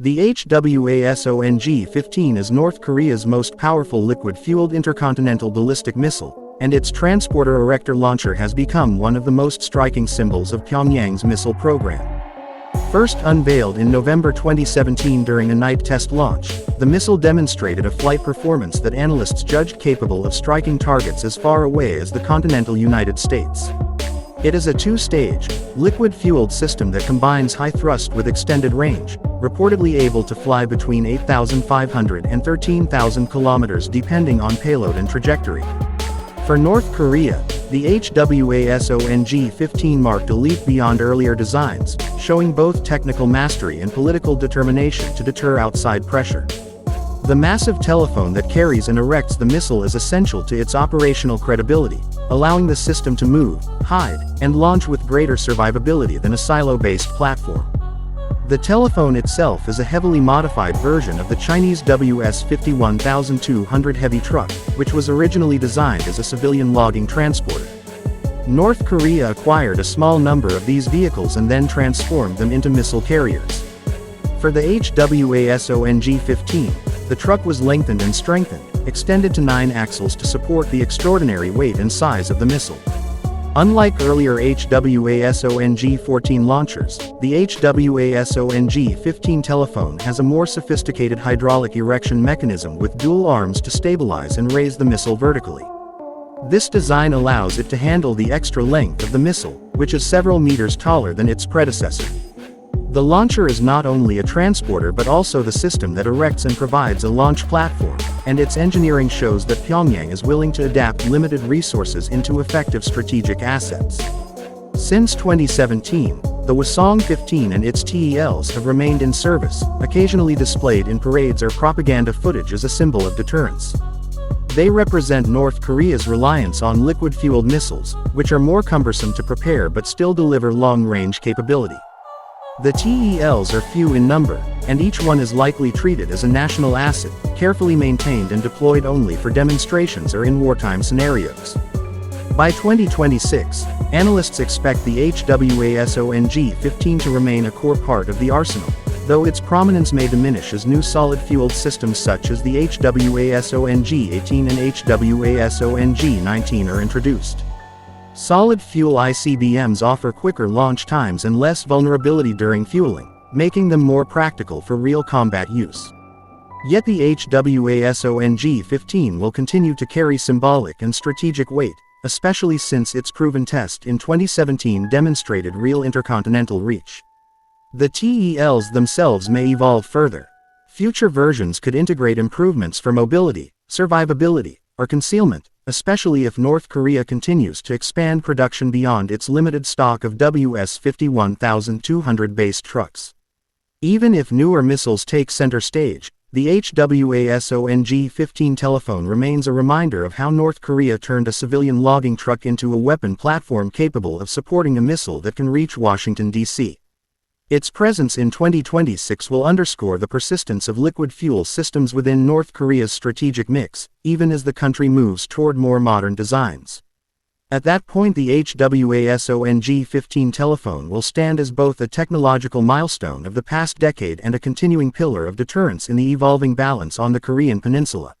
The Hwasong-15 is North Korea's most powerful liquid-fueled intercontinental ballistic missile, and its transporter-erector launcher has become one of the most striking symbols of Pyongyang's missile program. First unveiled in November 2017 during a night test launch, the missile demonstrated a flight performance that analysts judged capable of striking targets as far away as the continental United States. It is a two-stage, liquid-fueled system that combines high thrust with extended range, reportedly able to fly between 8,500 and 13,000 kilometers depending on payload and trajectory. For North Korea, the Hwasong-15 marked a leap beyond earlier designs, showing both technical mastery and political determination to deter outside pressure. The massive telephone that carries and erects the missile is essential to its operational credibility, allowing the system to move, hide, and launch with greater survivability than a silo-based platform. The telephone itself is a heavily modified version of the Chinese WS-51,200 heavy truck, which was originally designed as a civilian logging transporter. North Korea acquired a small number of these vehicles and then transformed them into missile carriers. For the Hwasong-15, the truck was lengthened and strengthened, extended to 9 axles to support the extraordinary weight and size of the missile. Unlike earlier Hwasong-14 launchers, the Hwasong-15 telephone has a more sophisticated hydraulic erection mechanism with dual arms to stabilize and raise the missile vertically. This design allows it to handle the extra length of the missile, which is several meters taller than its predecessor. The launcher is not only a transporter but also the system that erects and provides a launch platform, and its engineering shows that Pyongyang is willing to adapt limited resources into effective strategic assets. Since 2017, the Hwasong-15 and its TELs have remained in service, occasionally displayed in parades or propaganda footage as a symbol of deterrence. They represent North Korea's reliance on liquid-fueled missiles, which are more cumbersome to prepare but still deliver long-range capability. The TELs are few in number, and each one is likely treated as a national asset, carefully maintained and deployed only for demonstrations or in wartime scenarios. By 2026, analysts expect the Hwasong-15 to remain a core part of the arsenal, though its prominence may diminish as new solid-fueled systems such as the Hwasong-18 and Hwasong-19 are introduced. Solid-fuel ICBMs offer quicker launch times and less vulnerability during fueling, making them more practical for real combat use. Yet the Hwasong-15 will continue to carry symbolic and strategic weight, especially since its proven test in 2017 demonstrated real intercontinental reach. The TELs themselves may evolve further. Future versions could integrate improvements for mobility, survivability, or concealment, especially if North Korea continues to expand production beyond its limited stock of WS-51,200 based trucks. Even if newer missiles take center stage, the Hwasong-15 telephone remains a reminder of how North Korea turned a civilian logging truck into a weapon platform capable of supporting a missile that can reach Washington, D.C. Its presence in 2026 will underscore the persistence of liquid fuel systems within North Korea's strategic mix, even as the country moves toward more modern designs. At that point, the Hwasong-15 telephone will stand as both a technological milestone of the past decade and a continuing pillar of deterrence in the evolving balance on the Korean peninsula.